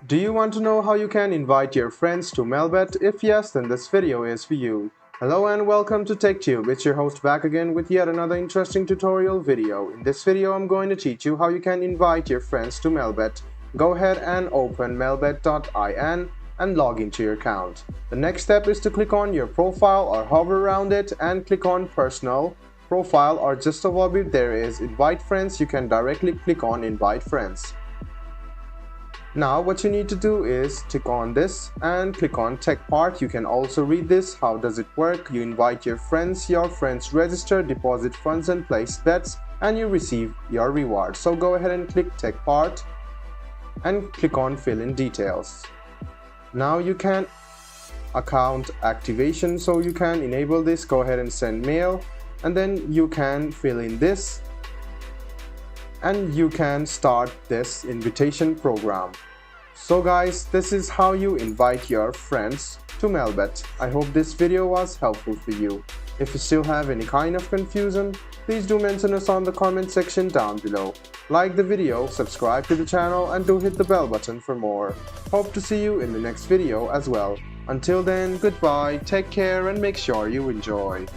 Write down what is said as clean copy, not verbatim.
Do you want to know how you can invite your friends to Melbet? If yes, then this video is for you. Hello and welcome to TechTube. It's your host back again with yet another interesting tutorial video. In this video, I'm going to teach you how you can invite your friends to Melbet. Go ahead and open melbet.in and log into your account. The next step is to click on your profile or hover around it and click on Personal Profile, or just above it there is Invite Friends. You can directly click on Invite Friends. Now what you need to do is click on this and click on Tech part. You can also read this. How does it work? You invite your friends register, deposit funds and place bets, and you receive your reward. So go ahead and click Tech part and click on Fill in Details. Now you can account activation, so you can enable this. Go ahead and send mail, and then you can fill in this and you can start this invitation program. So guys, this is how you invite your friends to Melbet. I hope this video was helpful for you. If you still have any kind of confusion, please do mention us on the comment section down below. Like the video, subscribe to the channel, and do hit the bell button for more. Hope to see you in the next video as well. Until then, goodbye, take care, and make sure you enjoy.